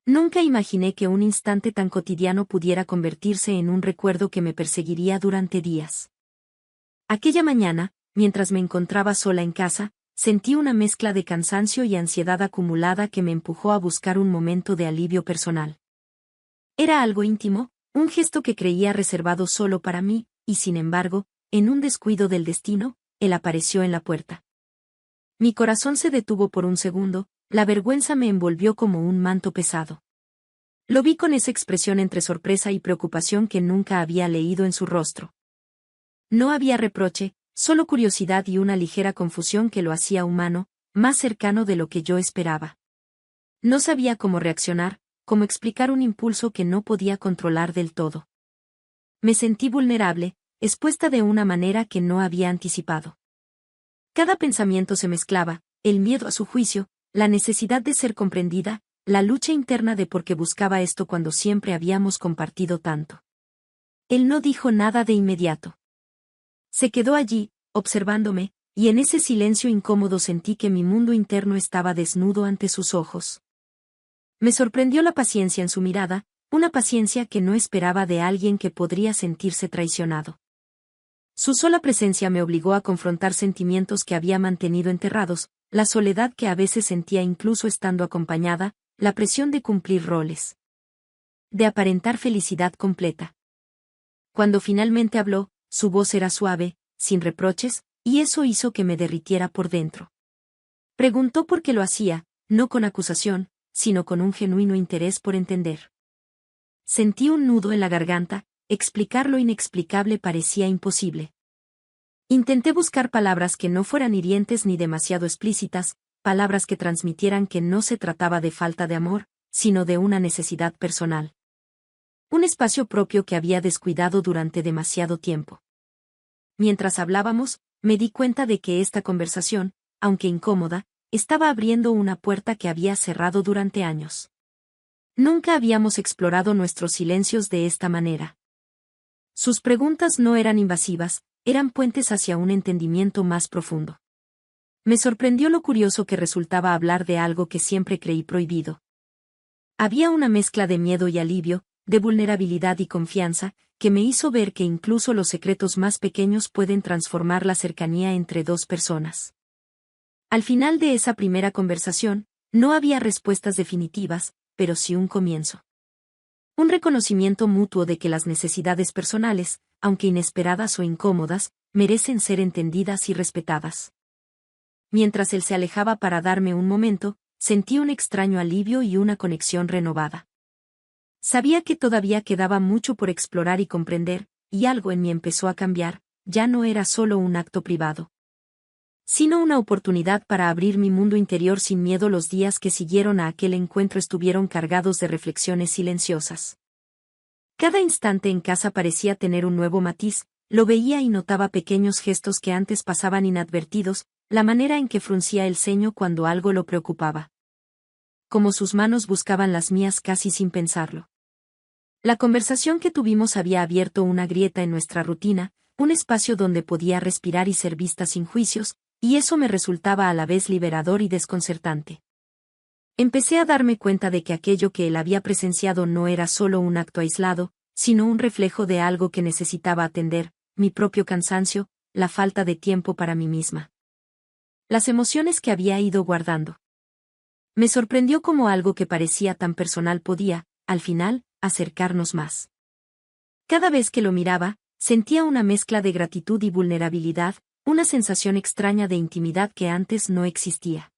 Nunca imaginé que un instante tan cotidiano pudiera convertirse en un recuerdo que me perseguiría durante días. Aquella mañana, mientras me encontraba sola en casa, sentí una mezcla de cansancio y ansiedad acumulada que me empujó a buscar un momento de alivio personal. Era algo íntimo, un gesto que creía reservado solo para mí, y sin embargo, en un descuido del destino, él apareció en la puerta. Mi corazón se detuvo por un segundo, la vergüenza me envolvió como un manto pesado. Lo vi con esa expresión entre sorpresa y preocupación que nunca había leído en su rostro. No había reproche, solo curiosidad y una ligera confusión que lo hacía humano, más cercano de lo que yo esperaba. No sabía cómo reaccionar, cómo explicar un impulso que no podía controlar del todo. Me sentí vulnerable, expuesta de una manera que no había anticipado. Cada pensamiento se mezclaba, el miedo a su juicio, la necesidad de ser comprendida, la lucha interna de por qué buscaba esto cuando siempre habíamos compartido tanto. Él no dijo nada de inmediato. Se quedó allí, observándome, y en ese silencio incómodo sentí que mi mundo interno estaba desnudo ante sus ojos. Me sorprendió la paciencia en su mirada, una paciencia que no esperaba de alguien que podría sentirse traicionado. Su sola presencia me obligó a confrontar sentimientos que había mantenido enterrados, la soledad que a veces sentía incluso estando acompañada, la presión de cumplir roles. De aparentar felicidad completa. Cuando finalmente habló, su voz era suave, sin reproches, y eso hizo que me derritiera por dentro. Preguntó por qué lo hacía, no con acusación, sino con un genuino interés por entender. Sentí un nudo en la garganta, explicar lo inexplicable parecía imposible. Intenté buscar palabras que no fueran hirientes ni demasiado explícitas, palabras que transmitieran que no se trataba de falta de amor, sino de una necesidad personal. Un espacio propio que había descuidado durante demasiado tiempo. Mientras hablábamos, me di cuenta de que esta conversación, aunque incómoda, estaba abriendo una puerta que había cerrado durante años. Nunca habíamos explorado nuestros silencios de esta manera. Sus preguntas no eran invasivas, eran puentes hacia un entendimiento más profundo. Me sorprendió lo curioso que resultaba hablar de algo que siempre creí prohibido. Había una mezcla de miedo y alivio, de vulnerabilidad y confianza, que me hizo ver que incluso los secretos más pequeños pueden transformar la cercanía entre dos personas. Al final de esa primera conversación, no había respuestas definitivas, pero sí un comienzo. Un reconocimiento mutuo de que las necesidades personales, aunque inesperadas o incómodas, merecen ser entendidas y respetadas. Mientras él se alejaba para darme un momento, sentí un extraño alivio y una conexión renovada. Sabía que todavía quedaba mucho por explorar y comprender, y algo en mí empezó a cambiar, ya no era solo un acto privado, sino una oportunidad para abrir mi mundo interior sin miedo. Los días que siguieron a aquel encuentro estuvieron cargados de reflexiones silenciosas. Cada instante en casa parecía tener un nuevo matiz, lo veía y notaba pequeños gestos que antes pasaban inadvertidos, la manera en que fruncía el ceño cuando algo lo preocupaba. Como sus manos buscaban las mías casi sin pensarlo. La conversación que tuvimos había abierto una grieta en nuestra rutina, un espacio donde podía respirar y ser vista sin juicios, y eso me resultaba a la vez liberador y desconcertante. Empecé a darme cuenta de que aquello que él había presenciado no era solo un acto aislado, sino un reflejo de algo que necesitaba atender, mi propio cansancio, la falta de tiempo para mí misma. Las emociones que había ido guardando. Me sorprendió cómo algo que parecía tan personal podía, al final, acercarnos más. Cada vez que lo miraba, sentía una mezcla de gratitud y vulnerabilidad, una sensación extraña de intimidad que antes no existía.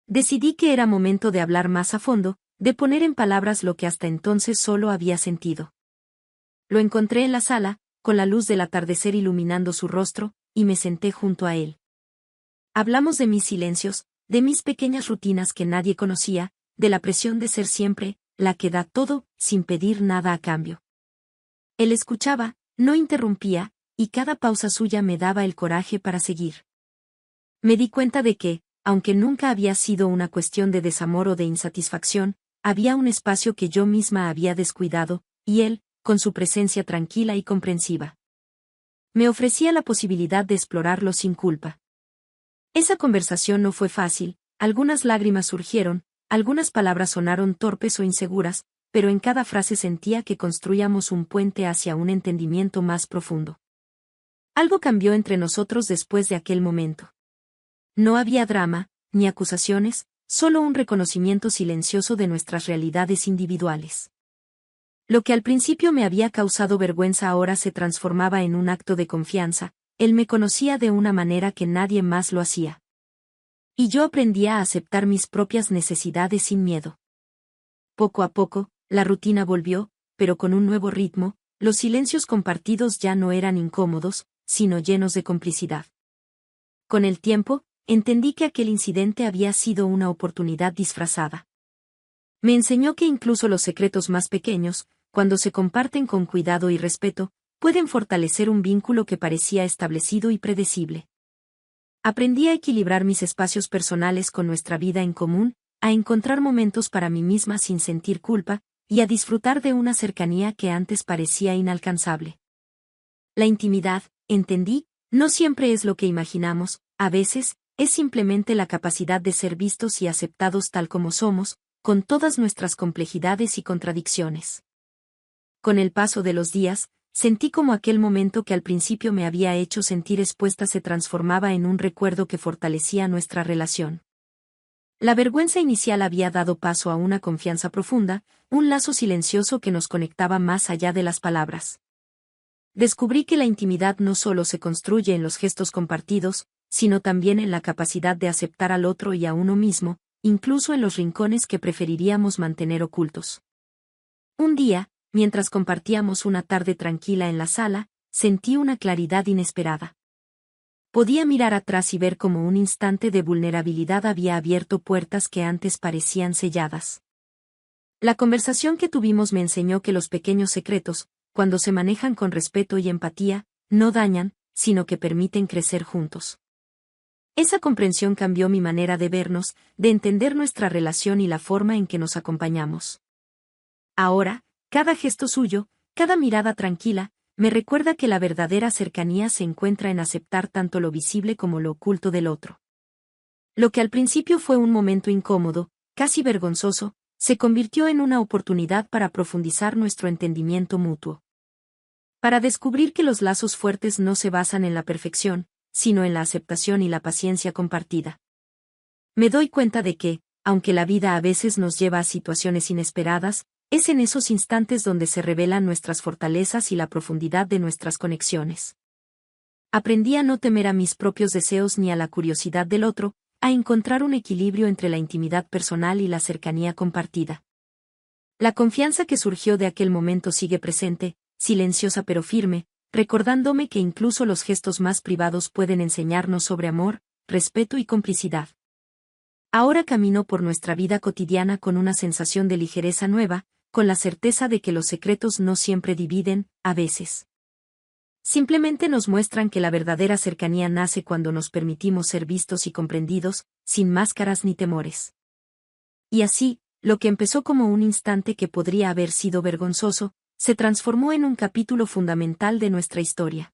Decidí que era momento de hablar más a fondo, de poner en palabras lo que hasta entonces solo había sentido. Lo encontré en la sala, con la luz del atardecer iluminando su rostro, y me senté junto a él. Hablamos de mis silencios, de mis pequeñas rutinas que nadie conocía, de la presión de ser siempre la que da todo, sin pedir nada a cambio. Él escuchaba, no interrumpía, y cada pausa suya me daba el coraje para seguir. Me di cuenta de que, aunque nunca había sido una cuestión de desamor o de insatisfacción, había un espacio que yo misma había descuidado, y él, con su presencia tranquila y comprensiva, me ofrecía la posibilidad de explorarlo sin culpa. Esa conversación no fue fácil, algunas lágrimas surgieron, algunas palabras sonaron torpes o inseguras, pero en cada frase sentía que construíamos un puente hacia un entendimiento más profundo. Algo cambió entre nosotros después de aquel momento. No había drama, ni acusaciones, solo un reconocimiento silencioso de nuestras realidades individuales. Lo que al principio me había causado vergüenza ahora se transformaba en un acto de confianza. Él me conocía de una manera que nadie más lo hacía. Y yo aprendía a aceptar mis propias necesidades sin miedo. Poco a poco, la rutina volvió, pero con un nuevo ritmo. Los silencios compartidos ya no eran incómodos, sino llenos de complicidad. Con el tiempo, entendí que aquel incidente había sido una oportunidad disfrazada. Me enseñó que incluso los secretos más pequeños, cuando se comparten con cuidado y respeto, pueden fortalecer un vínculo que parecía establecido y predecible. Aprendí a equilibrar mis espacios personales con nuestra vida en común, a encontrar momentos para mí misma sin sentir culpa, y a disfrutar de una cercanía que antes parecía inalcanzable. La intimidad, entendí, no siempre es lo que imaginamos, a veces, es simplemente la capacidad de ser vistos y aceptados tal como somos, con todas nuestras complejidades y contradicciones. Con el paso de los días, sentí como aquel momento que al principio me había hecho sentir expuesta se transformaba en un recuerdo que fortalecía nuestra relación. La vergüenza inicial había dado paso a una confianza profunda, un lazo silencioso que nos conectaba más allá de las palabras. Descubrí que la intimidad no solo se construye en los gestos compartidos, sino también en la capacidad de aceptar al otro y a uno mismo, incluso en los rincones que preferiríamos mantener ocultos. Un día, mientras compartíamos una tarde tranquila en la sala, sentí una claridad inesperada. Podía mirar atrás y ver cómo un instante de vulnerabilidad había abierto puertas que antes parecían selladas. La conversación que tuvimos me enseñó que los pequeños secretos, cuando se manejan con respeto y empatía, no dañan, sino que permiten crecer juntos. Esa comprensión cambió mi manera de vernos, de entender nuestra relación y la forma en que nos acompañamos. Ahora, cada gesto suyo, cada mirada tranquila, me recuerda que la verdadera cercanía se encuentra en aceptar tanto lo visible como lo oculto del otro. Lo que al principio fue un momento incómodo, casi vergonzoso, se convirtió en una oportunidad para profundizar nuestro entendimiento mutuo. Para descubrir que los lazos fuertes no se basan en la perfección, sino en la aceptación y la paciencia compartida. Me doy cuenta de que, aunque la vida a veces nos lleva a situaciones inesperadas, es en esos instantes donde se revelan nuestras fortalezas y la profundidad de nuestras conexiones. Aprendí a no temer a mis propios deseos ni a la curiosidad del otro, a encontrar un equilibrio entre la intimidad personal y la cercanía compartida. La confianza que surgió de aquel momento sigue presente, silenciosa pero firme, recordándome que incluso los gestos más privados pueden enseñarnos sobre amor, respeto y complicidad. Ahora camino por nuestra vida cotidiana con una sensación de ligereza nueva, con la certeza de que los secretos no siempre dividen, a veces. Simplemente nos muestran que la verdadera cercanía nace cuando nos permitimos ser vistos y comprendidos, sin máscaras ni temores. Y así, lo que empezó como un instante que podría haber sido vergonzoso, se transformó en un capítulo fundamental de nuestra historia.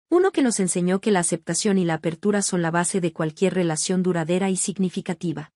Uno que nos enseñó que la aceptación y la apertura son la base de cualquier relación duradera y significativa.